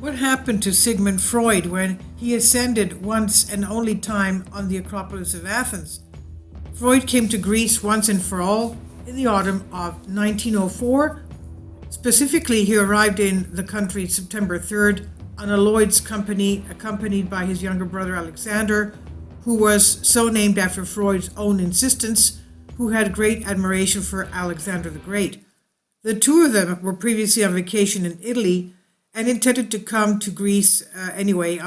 What happened to Sigmund Freud when he ascended once and only time on the Acropolis of Athens? Freud came to Greece once and for all in the autumn of 1904. Specifically, he arrived in the country September 3rd on a Lloyd's company accompanied by his younger brother Alexander, who was so named after Freud's own insistence, who had great admiration for Alexander the Great. The two of them were previously on vacation in Italy and intended to come to Greece anyway,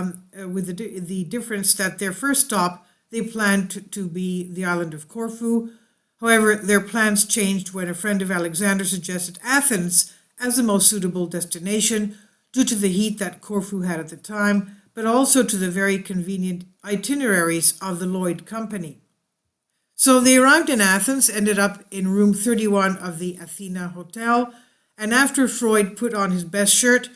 with the difference that their first stop they planned to be the island of Corfu. However, their plans changed when a friend of Alexander suggested Athens as the most suitable destination due to the heat that Corfu had at the time, but also to the very convenient itineraries of the Lloyd Company. So they arrived in Athens, ended up in room 31 of the Athena Hotel, and after Freud put on his best shirt,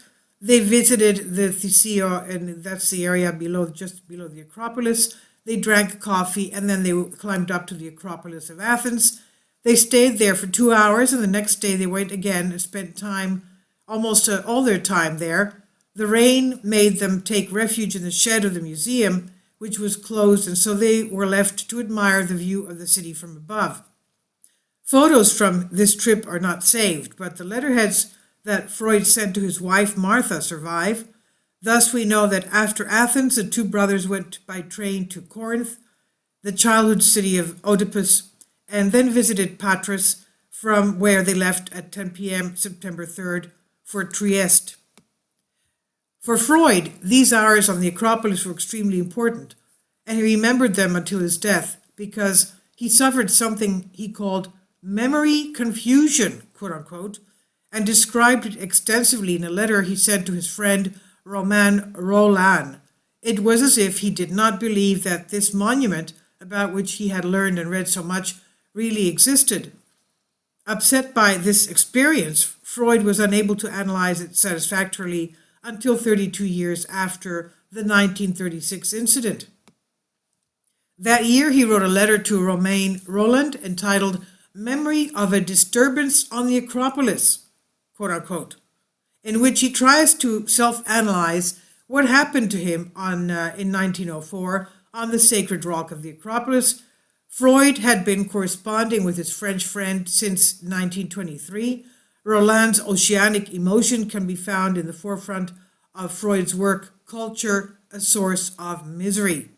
they visited the Theseo, and that's the area just below the Acropolis. They drank coffee, and then they climbed up to the Acropolis of Athens. They stayed there for 2 hours, and the next day they went again and spent time, almost all their time there. The rain made them take refuge in the shed of the museum, which was closed, and so they were left to admire the view of the city from above. Photos from this trip are not saved, but the letterheads that Freud sent to his wife Martha survive. Thus we know that after Athens, the two brothers went by train to Corinth, the childhood city of Oedipus, and then visited Patras, from where they left at 10 p.m. September 3rd for Trieste. For Freud, these hours on the Acropolis were extremely important, and he remembered them until his death because he suffered something he called memory confusion, quote unquote, and described it extensively in a letter he sent to his friend Romain Rolland. It was as if he did not believe that this monument, about which he had learned and read so much, really existed. Upset by this experience, Freud was unable to analyze it satisfactorily until 32 years after the 1936 incident. That year, he wrote a letter to Romain Rolland entitled Memory of a Disturbance on the Acropolis, quote unquote, in which he tries to self-analyze what happened to him in 1904 on the sacred rock of the Acropolis. Freud had been corresponding with his French friend since 1923. Rolland's oceanic emotion can be found in the forefront of Freud's work, Culture, a Source of Misery.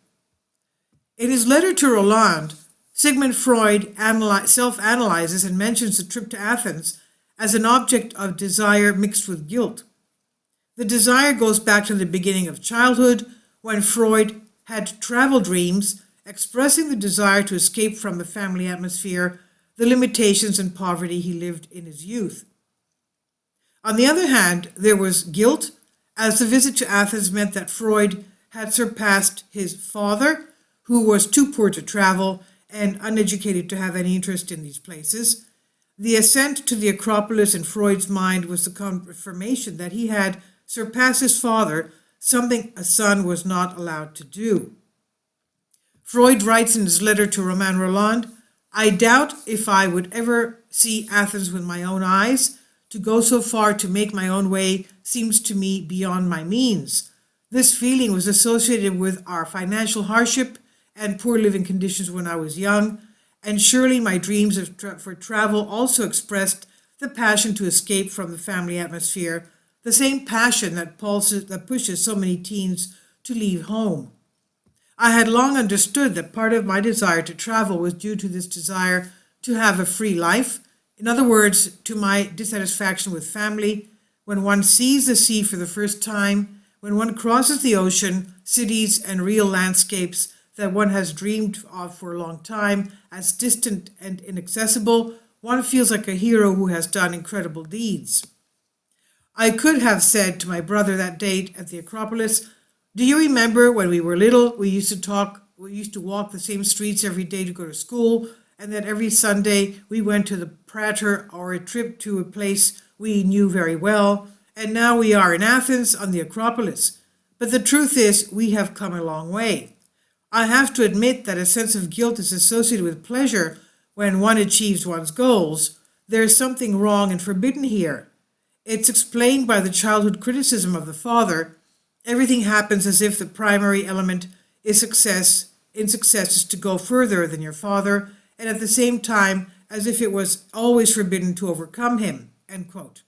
In his letter to Rolland, Sigmund Freud self-analyzes and mentions the trip to Athens as an object of desire mixed with guilt. The desire goes back to the beginning of childhood, when Freud had travel dreams, expressing the desire to escape from the family atmosphere, the limitations and poverty he lived in his youth. On the other hand, there was guilt, as the visit to Athens meant that Freud had surpassed his father, who was too poor to travel and uneducated to have any interest in these places. The ascent to the Acropolis in Freud's mind was the confirmation that he had surpassed his father, something a son was not allowed to do. Freud writes in his letter to Romain Rolland, I doubt if I would ever see Athens with my own eyes. To go so far to make my own way seems to me beyond my means. This feeling was associated with our financial hardship and poor living conditions when I was young, and surely my dreams for travel also expressed the passion to escape from the family atmosphere, the same passion that pushes so many teens to leave home. I had long understood that part of my desire to travel was due to this desire to have a free life. In other words, to my dissatisfaction with family. When one sees the sea for the first time, when one crosses the ocean, cities and real landscapes that one has dreamed of for a long time as distant and inaccessible, one feels like a hero who has done incredible deeds. I could have said to my brother that day at the Acropolis, do you remember when we were little, we used to walk the same streets every day to go to school, and that every Sunday we went to the Prater or a trip to a place we knew very well, and now we are in Athens on the Acropolis. But the truth is, we have come a long way. I have to admit that a sense of guilt is associated with pleasure when one achieves one's goals. There is something wrong and forbidden here. It's explained by the childhood criticism of the father. Everything happens as if the primary element is success is to go further than your father, and at the same time as if it was always forbidden to overcome him, end quote.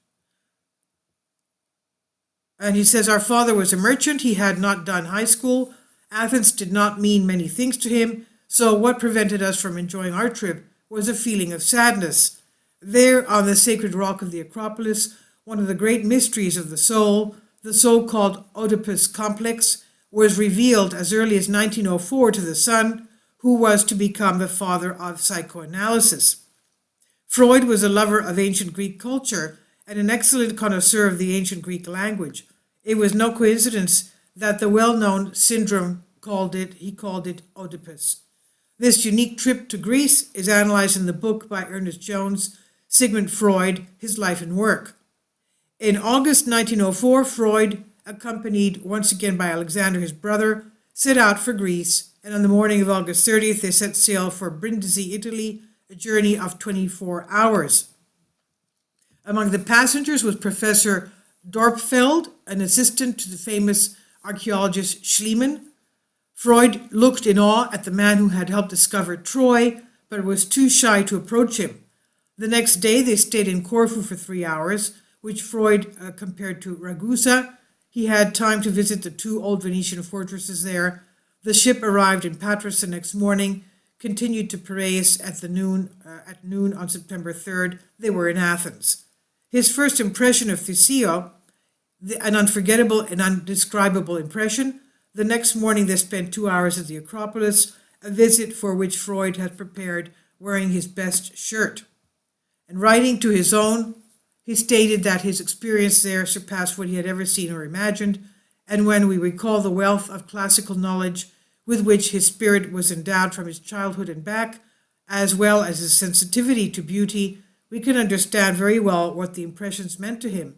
And he says, our father was a merchant. He had not done high school. Athens did not mean many things to him. So what prevented us from enjoying our trip was a feeling of sadness. There on the sacred rock of the Acropolis, one of the great mysteries of the so-called Oedipus complex, was revealed as early as 1904 to the son, who was to become the father of psychoanalysis. Freud was a lover of ancient Greek culture and an excellent connoisseur of the ancient Greek language. It was no coincidence that the well-known syndrome called it Oedipus. This unique trip to Greece is analyzed in the book by Ernest Jones, Sigmund Freud, His Life and Work. In August 1904, Freud, accompanied once again by Alexander, his brother, set out for Greece, and on the morning of August 30th, they set sail for Brindisi, Italy, a journey of 24 hours. Among the passengers was Professor Dorpfeld, an assistant to the famous archaeologist Schliemann. Freud looked in awe at the man who had helped discover Troy, but was too shy to approach him. The next day they stayed in Corfu for 3 hours, which Freud compared to Ragusa. He had time to visit the 2 old Venetian fortresses there. The ship arrived in Patras the next morning, continued to Piraeus at noon on September 3rd. They were in Athens. His first impression of Theseo, an unforgettable and undescribable impression. The next morning they spent 2 hours at the Acropolis, a visit for which Freud had prepared wearing his best shirt. And writing to his own, he stated that his experience there surpassed what he had ever seen or imagined, and when we recall the wealth of classical knowledge with which his spirit was endowed from his childhood and back, as well as his sensitivity to beauty, we can understand very well what the impressions meant to him.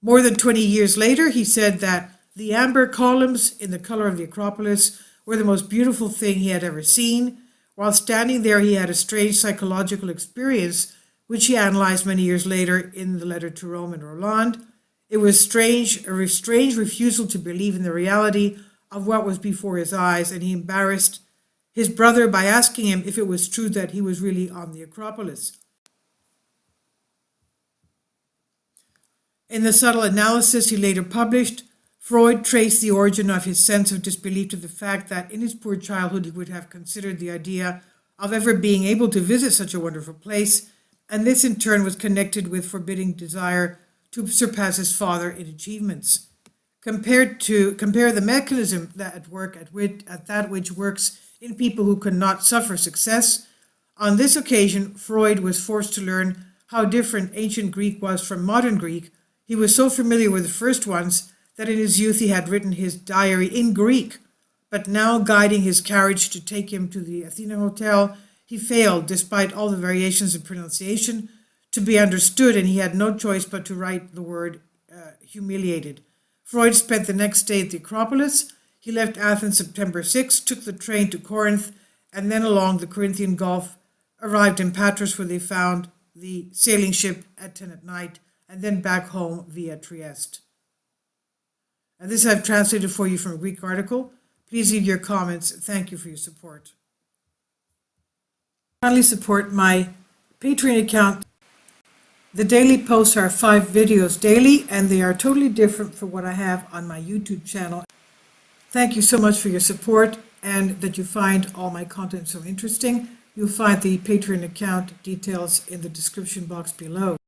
More than 20 years later, he said that the amber columns in the color of the Acropolis were the most beautiful thing he had ever seen. While standing there, he had a strange psychological experience, which he analyzed many years later in the letter to Rome and Roland. It was a strange refusal to believe in the reality of what was before his eyes, and he embarrassed his brother by asking him if it was true that he was really on the Acropolis. In the subtle analysis he later published, Freud traced the origin of his sense of disbelief to the fact that in his poor childhood he would have considered the idea of ever being able to visit such a wonderful place, and this in turn was connected with forbidding desire to surpass his father in achievements. Compare the mechanism at that which works in people who cannot suffer success. On this occasion, Freud was forced to learn how different ancient Greek was from modern Greek. He was so familiar with the first ones that in his youth he had written his diary in Greek, but now guiding his carriage to take him to the Athena Hotel, he failed, despite all the variations in pronunciation, to be understood, and he had no choice but to write the word humiliated. Freud spent the next day at the Acropolis. He left Athens September 6, took the train to Corinth, and then along the Corinthian Gulf, arrived in Patras, where they found the sailing ship at 10 at night, and then back home via Trieste. And this I've translated for you from a Greek article. Please leave your comments. Thank you for your support. Kindly support my Patreon account. The daily posts are 5 videos daily, and they are totally different from what I have on my YouTube channel. Thank you so much for your support and that you find all my content so interesting. You'll find the Patreon account details in the description box below.